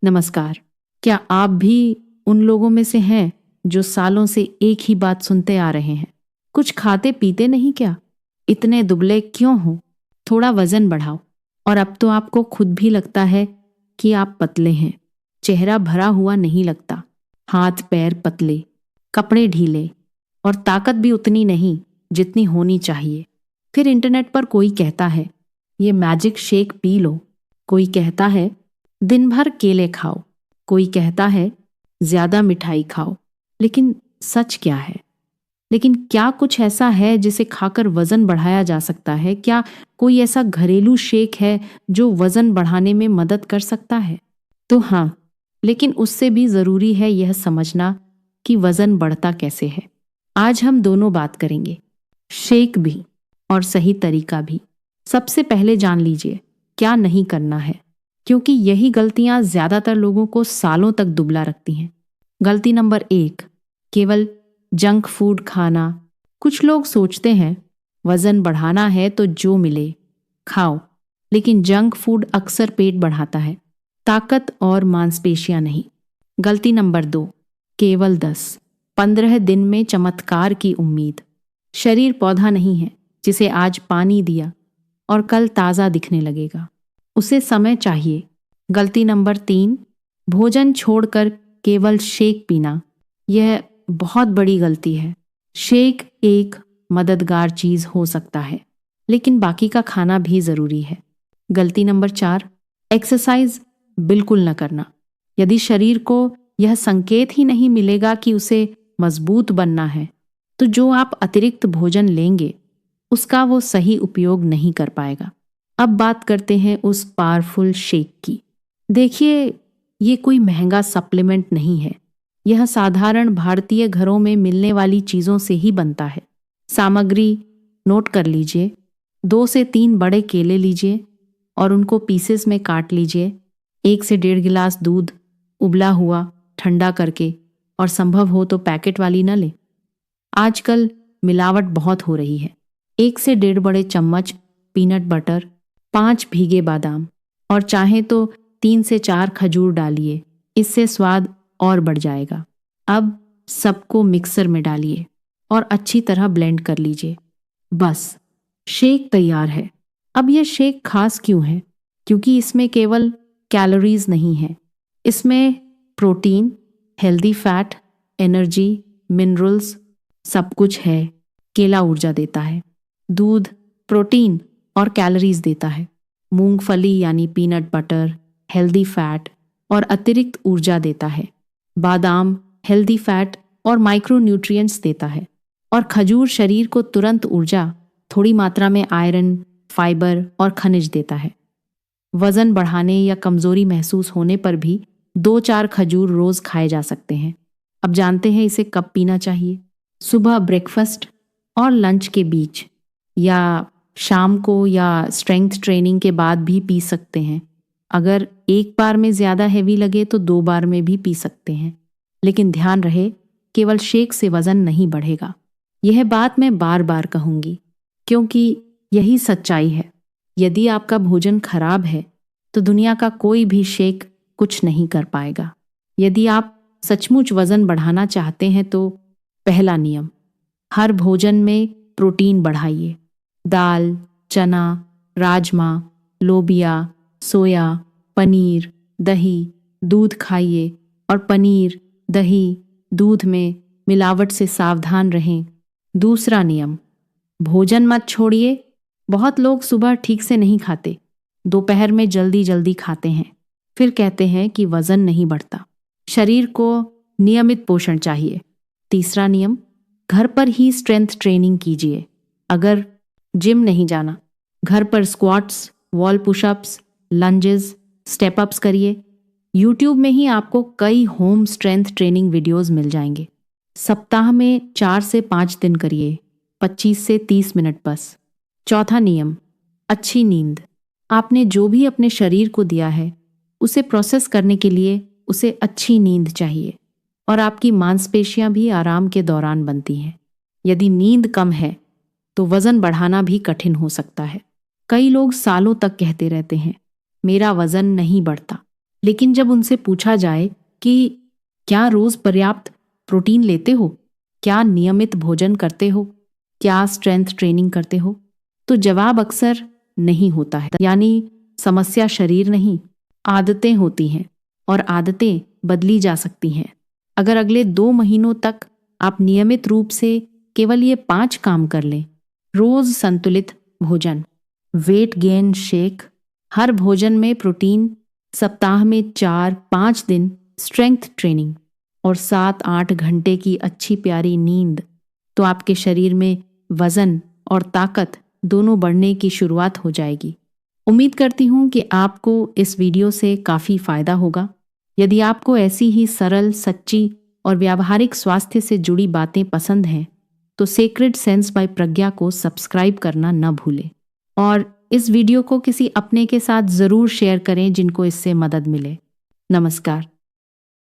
नमस्कार। क्या आप भी उन लोगों में से हैं जो सालों से एक ही बात सुनते आ रहे हैं? कुछ खाते पीते नहीं क्या? इतने दुबले क्यों हो? थोड़ा वजन बढ़ाओ। और अब तो आपको खुद भी लगता है कि आप पतले हैं। चेहरा भरा हुआ नहीं लगता, हाथ पैर पतले, कपड़े ढीले और ताकत भी उतनी नहीं जितनी होनी चाहिए। फिर इंटरनेट पर कोई कहता है ये मैजिक शेक पी लो, कोई कहता है दिन भर केले खाओ, कोई कहता है ज्यादा मिठाई खाओ। लेकिन सच क्या है? लेकिन क्या कुछ ऐसा है जिसे खाकर वजन बढ़ाया जा सकता है? क्या कोई ऐसा घरेलू शेक है जो वजन बढ़ाने में मदद कर सकता है? तो हाँ, लेकिन उससे भी जरूरी है यह समझना कि वजन बढ़ता कैसे है। आज हम दोनों बात करेंगे, शेक भी और सही तरीका भी। सबसे पहले जान लीजिए क्या नहीं करना है, क्योंकि यही गलतियां ज्यादातर लोगों को सालों तक दुबला रखती हैं। गलती नंबर 1, केवल जंक फूड खाना। कुछ लोग सोचते हैं वजन बढ़ाना है तो जो मिले खाओ, लेकिन जंक फूड अक्सर पेट बढ़ाता है, ताकत और मांसपेशियां नहीं। गलती नंबर 2, केवल 10-15 दिन में चमत्कार की उम्मीद। शरीर पौधा नहीं है जिसे आज पानी दिया और कल ताज़ा दिखने लगेगा। उसे समय चाहिए। गलती नंबर 3, भोजन छोड़कर केवल शेक पीना। यह बहुत बड़ी गलती है। शेक एक मददगार चीज हो सकता है, लेकिन बाकी का खाना भी जरूरी है। गलती नंबर 4, एक्सरसाइज बिल्कुल न करना। यदि शरीर को यह संकेत ही नहीं मिलेगा कि उसे मजबूत बनना है, तो जो आप अतिरिक्त भोजन लेंगे उसका वो सही उपयोग नहीं कर पाएगा। अब बात करते हैं उस पावरफुल शेक की। देखिए, ये कोई महंगा सप्लीमेंट नहीं है। यह साधारण भारतीय घरों में मिलने वाली चीजों से ही बनता है। सामग्री नोट कर लीजिए। 2 से 3 बड़े केले लीजिए और उनको पीसेस में काट लीजिए। 1 से 1.5 गिलास दूध, उबला हुआ, ठंडा करके, और संभव हो तो पैकेट वाली न लें। आजकल मिलावट बहुत हो रही है। 1 से 1.5 बड़े चम्मच पीनट बटर, 5 भीगे बादाम और चाहे तो 3 से 4 खजूर डालिए। इससे स्वाद और बढ़ जाएगा। अब सबको मिक्सर में डालिए और अच्छी तरह ब्लेंड कर लीजिए। बस, शेक तैयार है। अब यह शेक खास क्यों है? क्योंकि इसमें केवल कैलोरीज नहीं है, इसमें protein, healthy fat, energy, minerals सब कुछ है। केला ऊर्जा देता है, दूध प्रोटीन और कैलोरीज देता है, मूंगफली यानी पीनट बटर हेल्दी फैट और अतिरिक्त ऊर्जा देता है, बादाम हेल्दी फैट और माइक्रो न्यूट्रिएंट्स देता है, और खजूर शरीर को तुरंत ऊर्जा, थोड़ी मात्रा में आयरन, फाइबर और खनिज देता है। वजन बढ़ाने या कमजोरी महसूस होने पर भी 2-4 खजूर रोज खाए जा सकते हैं। अब जानते हैं इसे कब पीना चाहिए? सुबह ब्रेकफास्ट और लंच के बीच, या शाम को, या स्ट्रेंथ ट्रेनिंग के बाद भी पी सकते हैं। अगर एक बार में ज्यादा हैवी लगे तो 2 बार में भी पी सकते हैं। लेकिन ध्यान रहे, केवल शेक से वजन नहीं बढ़ेगा। यह बात मैं बार बार कहूंगी, क्योंकि यही सच्चाई है। यदि आपका भोजन खराब है तो दुनिया का कोई भी शेक कुछ नहीं कर पाएगा। यदि आप सचमुच वजन बढ़ाना चाहते हैं तो पहला नियम, हर भोजन में प्रोटीन बढ़ाइए। दाल, चना, राजमा, लोबिया, सोया, पनीर, दही, दूध खाइए, और पनीर, दही, दूध में मिलावट से सावधान रहें। दूसरा नियम, भोजन मत छोड़िए। बहुत लोग सुबह ठीक से नहीं खाते, दोपहर में जल्दी जल्दी खाते हैं, फिर कहते हैं कि वजन नहीं बढ़ता। शरीर को नियमित पोषण चाहिए। तीसरा नियम, घर पर ही स्ट्रेंथ ट्रेनिंग कीजिए। अगर जिम नहीं जाना, घर पर squats, wall pushups, lunges, step ups करिए। यूट्यूब में ही आपको कई होम स्ट्रेंथ ट्रेनिंग वीडियोस मिल जाएंगे। सप्ताह में 4 से 5 दिन करिए, 25 से 30 मिनट बस। चौथा नियम, अच्छी नींद। आपने जो भी अपने शरीर को दिया है उसे प्रोसेस करने के लिए उसे अच्छी नींद चाहिए, और आपकी मांसपेशियां भी आराम के दौरान बनती हैं। यदि नींद कम है तो वजन बढ़ाना भी कठिन हो सकता है। कई लोग सालों तक कहते रहते हैं मेरा वजन नहीं बढ़ता, लेकिन जब उनसे पूछा जाए कि क्या रोज पर्याप्त प्रोटीन लेते हो, क्या नियमित भोजन करते हो, क्या स्ट्रेंथ ट्रेनिंग करते हो, तो जवाब अक्सर नहीं होता है। यानी समस्या शरीर नहीं, आदतें होती हैं और आदतें बदली जा सकती हैं। अगर अगले 2 महीनों तक आप नियमित रूप से केवल ये 5 काम कर लें, रोज संतुलित भोजन, वेट गेन शेक, हर भोजन में प्रोटीन, सप्ताह में 4-5 दिन स्ट्रेंथ ट्रेनिंग और 7-8 घंटे की अच्छी प्यारी नींद, तो आपके शरीर में वजन और ताकत दोनों बढ़ने की शुरुआत हो जाएगी। उम्मीद करती हूँ कि आपको इस वीडियो से काफ़ी फायदा होगा। यदि आपको ऐसी ही सरल, सच्ची और व्यावहारिक स्वास्थ्य से जुड़ी बातें पसंद हैं, तो सेक्रेड सेंस बाय प्रज्ञा को सब्सक्राइब करना न भूलें और इस वीडियो को किसी अपने के साथ ज़रूर शेयर करें जिनको इससे मदद मिले। नमस्कार।